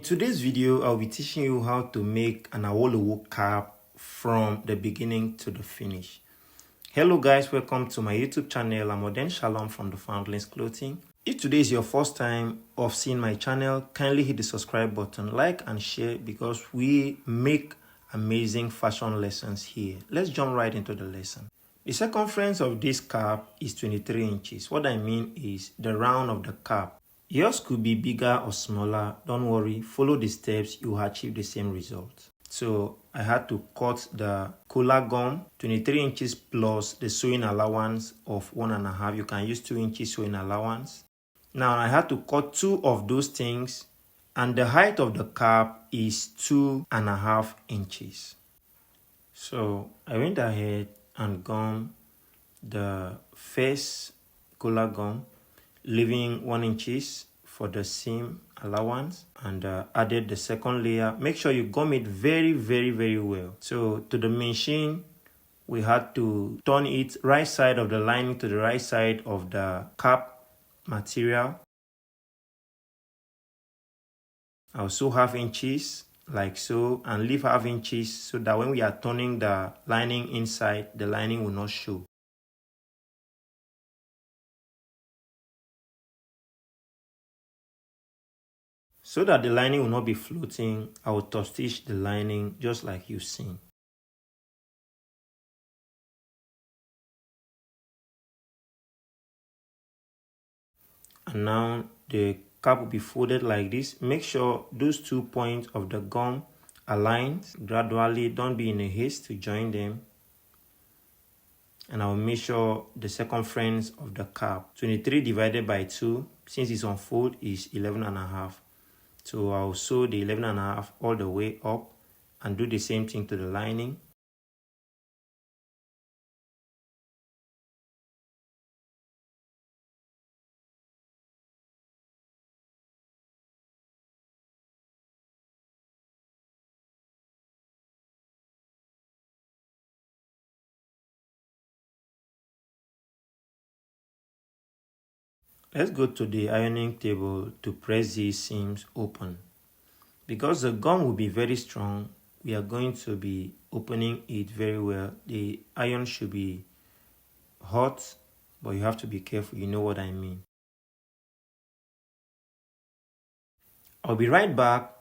Today's video, I'll be teaching you how to make an Awolowo cap from the beginning to the finish. Hello guys, welcome to my YouTube channel. I'm Oden Shalom from the Foundlings Clothing. If today is your first time of seeing my channel, kindly hit the subscribe button, like and share because we make amazing fashion lessons here. Let's jump right into the lesson. The circumference of this cap is 23 inches. What I mean is the round of the cap. Yours could be bigger or smaller. Don't worry, follow the steps, you will achieve the same result. So I had to cut the collar gum 23 inches plus the sewing allowance of 1.5. You can use 2 inches sewing allowance. Now I had to cut 2 of those things, and the height of the cap is 2.5 inches. So I went ahead and gummed the first collar gum, leaving 1 inches for the seam allowance, and added the second layer. Make sure you gum it very well. So to the machine, we had to turn it right side of the lining to the right side of the cap material. I'll sew half inches like so and leave half inches so that when we are turning the lining inside, the lining will not show. So that the lining will not be floating, I will top stitch the lining just like you've seen. And now the cap will be folded like this. Make sure those 2 points of the gum aligned gradually. Don't be in a haste to join them. And I will measure the circumference of the cap. 23 divided by 2, since it's on fold, is 11.5. So I'll sew the 11.5 all the way up and do the same thing to the lining. Let's go to the ironing table to press these seams open. Because the gum will be very strong, we are going to be opening it very well. The iron should be hot, but you have to be careful. You know what I mean. I'll be right back.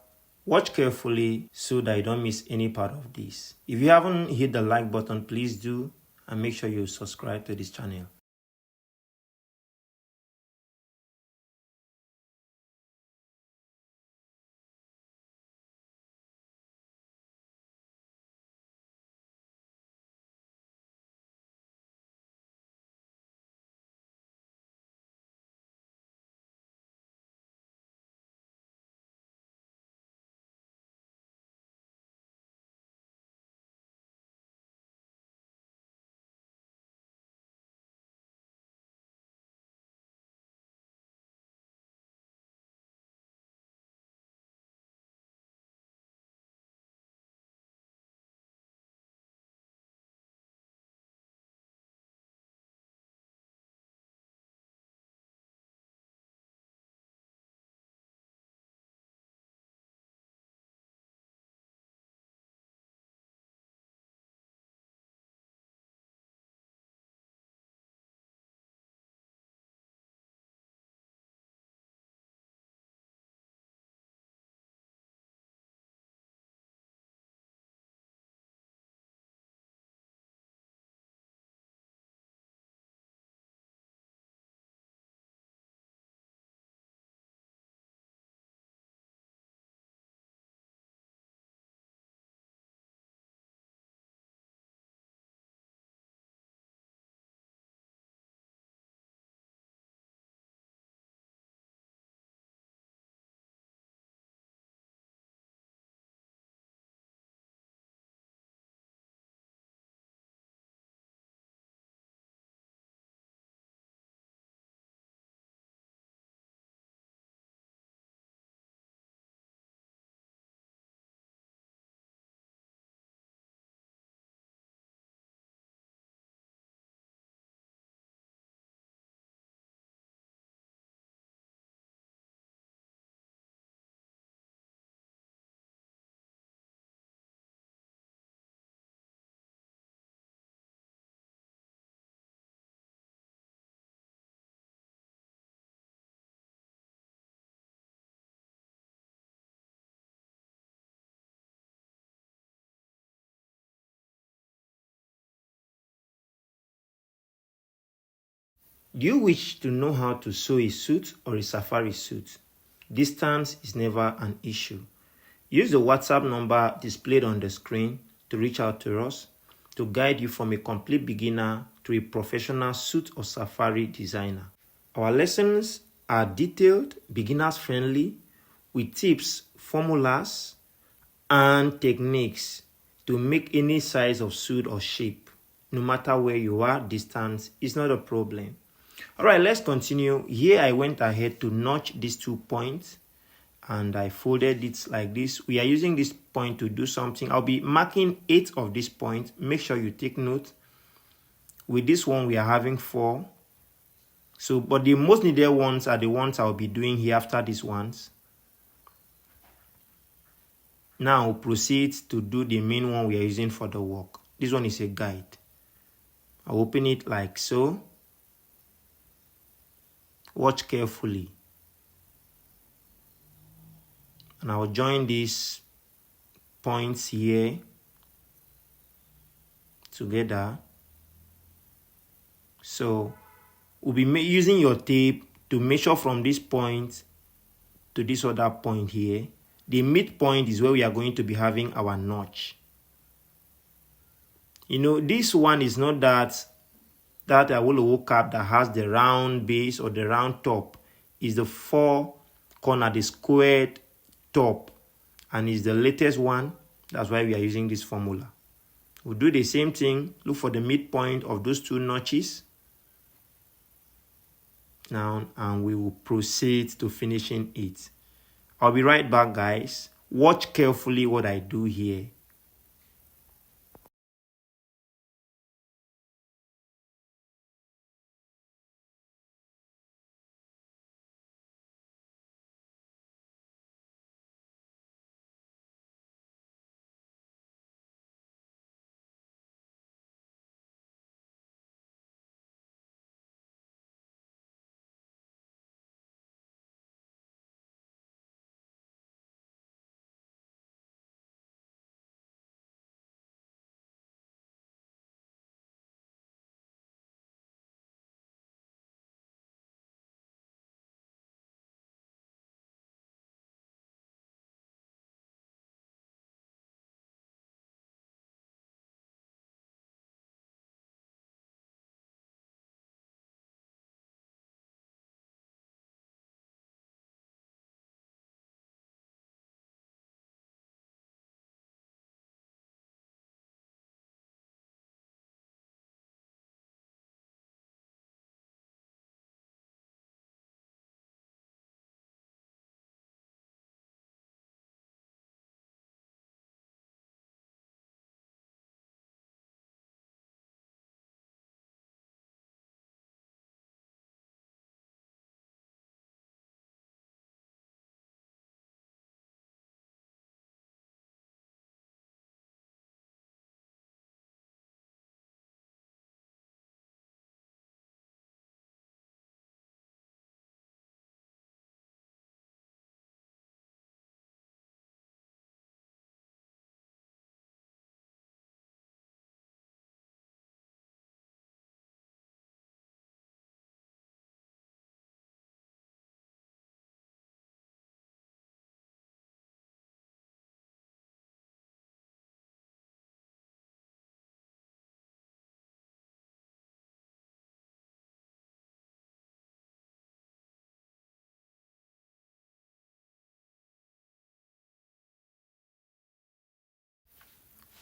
Watch carefully so that you don't miss any part of this. If you haven't hit the like button, please do, and make sure you subscribe to this channel. Do you wish to know how to sew a suit or a safari suit? Distance is never an issue. Use the WhatsApp number displayed on the screen to reach out to us to guide you from a complete beginner to a professional suit or safari designer. Our lessons are detailed, beginners friendly, with tips, formulas, and techniques to make any size of suit or shape. No matter where you are, distance is not a problem. All right, let's continue. Here I went ahead to notch these 2 points and I folded it like this. We are using this point to do something. I'll be marking 8 of these points. Make sure you take note. With this one, we are having 4. So, but the most needed ones are the ones I'll be doing here after these ones. Now, proceed to do the main one we are using for the work. This one is a guide. I'll open it like so. Watch carefully. And I'll join these points here together. So we'll be using your tape to measure from this point to this other point here. The midpoint is where we are going to be having our notch. You know, this one is not that Awolowo cap that has the round base or the round top. Is the 4 corner, the squared top, and is the latest one. That's why we are using this formula. We'll do the same thing. Look for the midpoint of those 2 notches now, and we will proceed to finishing it. I'll be right back, guys. Watch carefully what I do here.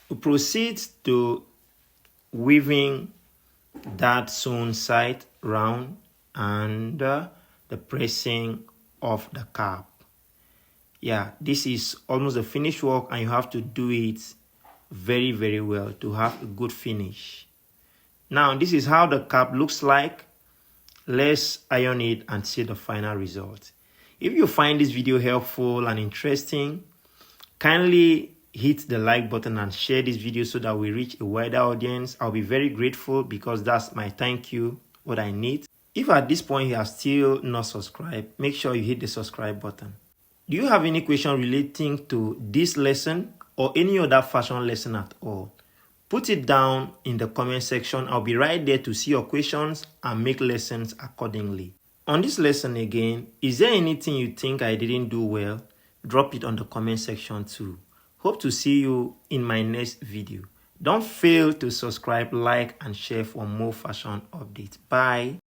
We proceed to weaving that sewn side round and the pressing of the cap. Yeah, this is almost a finished work and you have to do it very, very well to have a good finish. Now, this is how the cap looks like. Let's iron it and see the final result. If you find this video helpful and interesting, kindly hit the like button and share this video so that we reach a wider audience. I'll be very grateful because that's my thank you, what I need. If at this point you are still not subscribed, make sure you hit the subscribe button. Do you have any question relating to this lesson or any other fashion lesson at all? Put it down in the comment section. I'll be right there to see your questions and make lessons accordingly. On this lesson again, is there anything you think I didn't do well? Drop it on the comment section too. Hope to see you in my next video. Don't fail to subscribe, like, and share for more fashion updates. Bye.